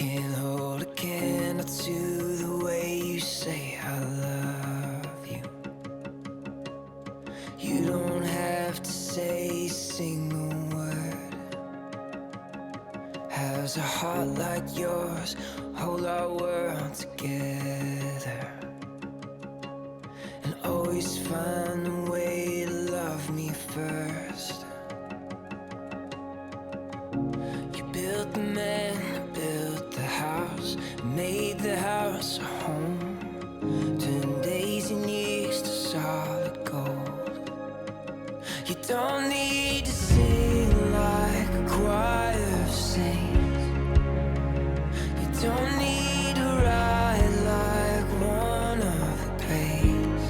Can't hold a candle to the way you say I love you. You don't have to say a single word. How's a heart like yours hold our world together? And always find a way to love me first. You built the man, built the house, made the house a home. Turned days and years to solid gold. You don't need to sing like a choir of saints. You don't need to ride like one of the greats.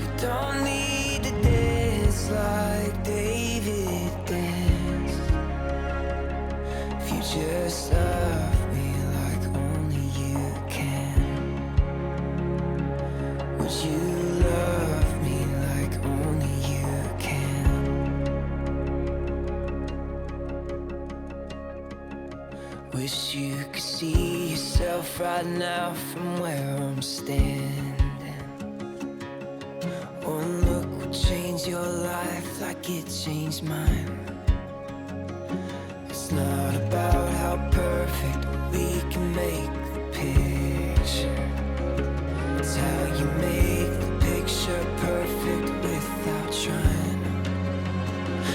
You don't need to dance like David danced. If you just love me like only you can, would you love me like only you can? Wish you could see yourself right now from where I'm standing. One look would change your life like it changed mine. It's not about how perfect we can make the picture. It's how you make the picture perfect without trying.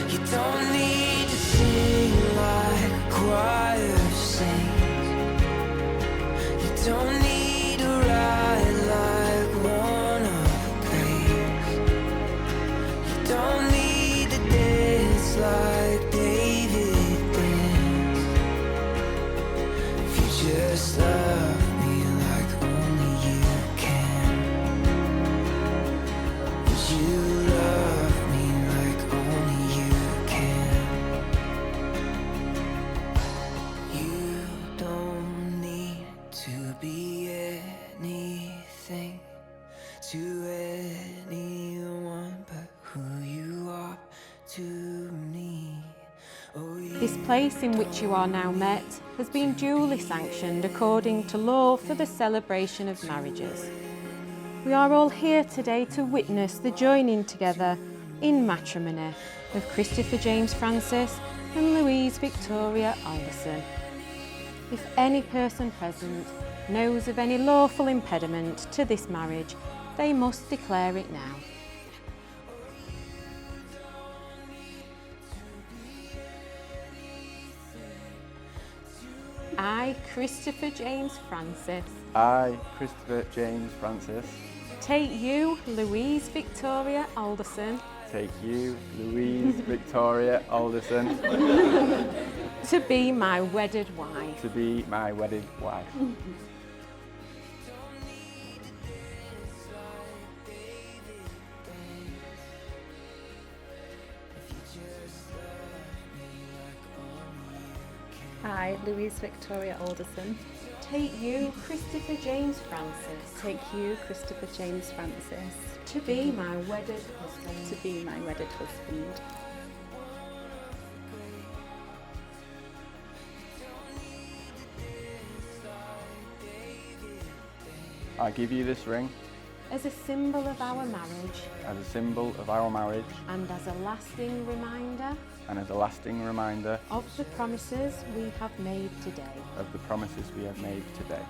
You don't need to sing like a choir of saints. You don't need to ride like one of the greats. You don't need to dance like David danced. If you just love me like only you can, would you love me like only you can? You don't need to be anything to anyone but who you are to me. Oh, This place in which you are now met has been duly sanctioned according to law for the celebration of marriages. We are all here today to witness the joining together in matrimony of Christopher James Francis and Louise Victoria Alderson. If any person present knows of any lawful impediment to this marriage, they must declare it now. I, Christopher James Francis, I, Christopher James Francis, take you, Louise Victoria Alderson, take you, Louise Victoria Alderson, to be my wedded wife. to be my wedded wife. I, Louise Victoria Alderson, Take you, Christopher James Francis, take you, Christopher James Francis, to be my wedded husband. to be my wedded husband. I give you this ring As a symbol of our marriage as a symbol of our marriage and as a lasting reminder and as a lasting reminder of the promises we have made today. of the promises we have made today.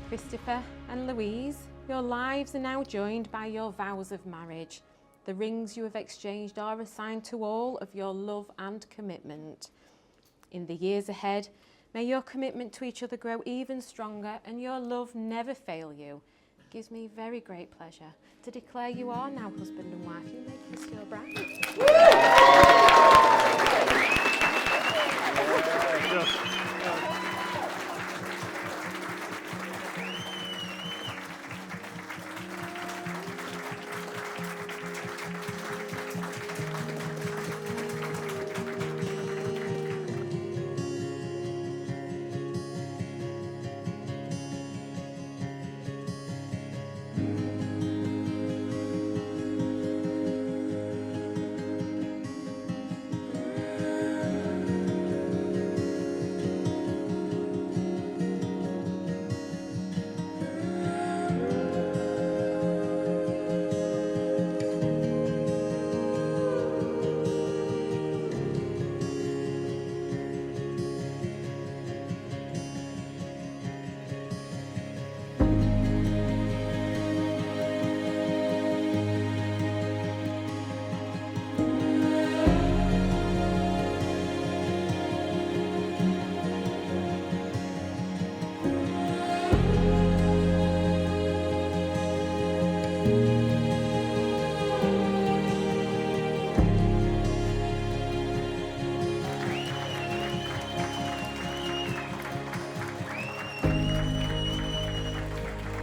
Christopher and Louise, your lives are now joined by your vows of marriage. The rings you have exchanged are a sign to all of your love and commitment. In the years ahead, may your commitment to each other grow even stronger and your love never fail you. It gives me very great pleasure to declare you are now husband and wife. You may kiss your bride.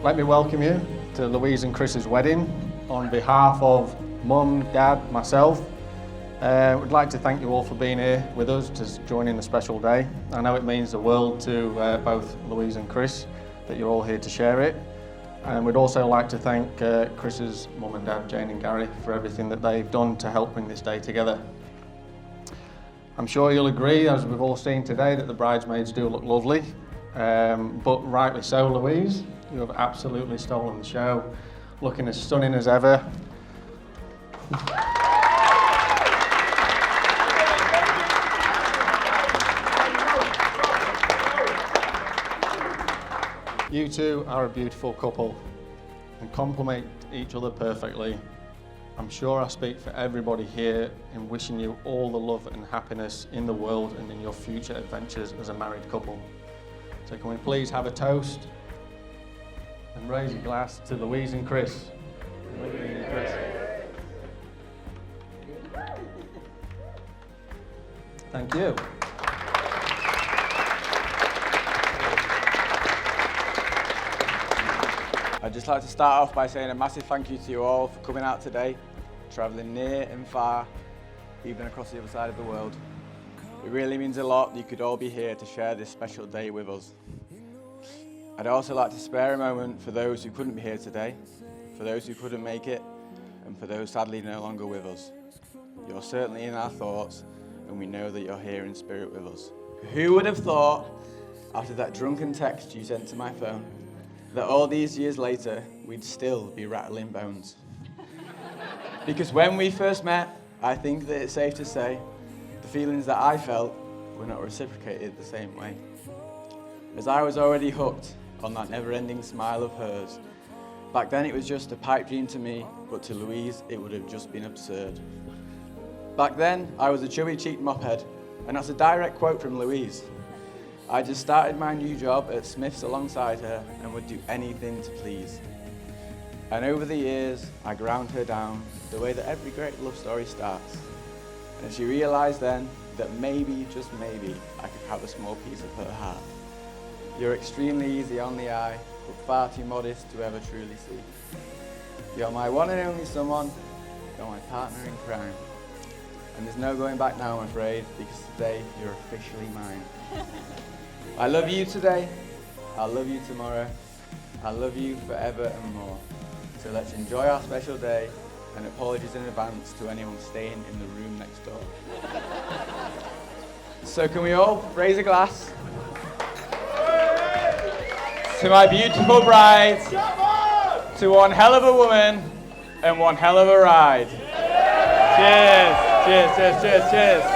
Let me welcome you to Louise and Chris's wedding. On behalf of Mum, Dad, myself, we'd like to thank you all for being here with us to join in the special day. I know it means the world to both Louise and Chris that you're all here to share it. And we'd also like to thank Chris's mum and dad, Jane and Gary, for everything that they've done to help bring this day together. I'm sure you'll agree, as we've all seen today, that the bridesmaids do look lovely. But rightly so, Louise, you have absolutely stolen the show, looking as stunning as ever. You two are a beautiful couple and complement each other perfectly. I'm sure I speak for everybody here in wishing you all the love and happiness in the world and in your future adventures as a married couple. So can we please have a toast and raise a glass to Louise and Chris. Louise and Chris. Thank you. I'd just like to start off by saying a massive thank you to you all for coming out today, travelling near and far, even across the other side of the world. It really means a lot that you could all be here to share this special day with us. I'd also like to spare a moment for those who couldn't be here today, for those who couldn't make it, and for those sadly no longer with us. You're certainly in our thoughts, and we know that you're here in spirit with us. Who would have thought, after that drunken text you sent to my phone, that all these years later, we'd still be rattling bones? Because when we first met, I think that it's safe to say, the feelings that I felt were not reciprocated the same way. As I was already hooked on that never-ending smile of hers. Back then it was just a pipe dream to me, but to Louise it would have just been absurd. Back then I was a chubby-cheeked mophead, and that's a direct quote from Louise. I just started my new job at Smith's alongside her and would do anything to please. And over the years I ground her down the way that every great love story starts. And she realised then that maybe, just maybe, I could have a small piece of her heart. You're extremely easy on the eye, but far too modest to ever truly see. You're my one and only someone, you're my partner in crime. And there's no going back now, I'm afraid, because today you're officially mine. I love you today, I'll love you tomorrow, I'll love you forever and more. So let's enjoy our special day, and apologies in advance to anyone staying in the room next door. So can we all raise a glass to my beautiful bride, to one hell of a woman and one hell of a ride. Cheers, cheers, cheers, cheers, cheers.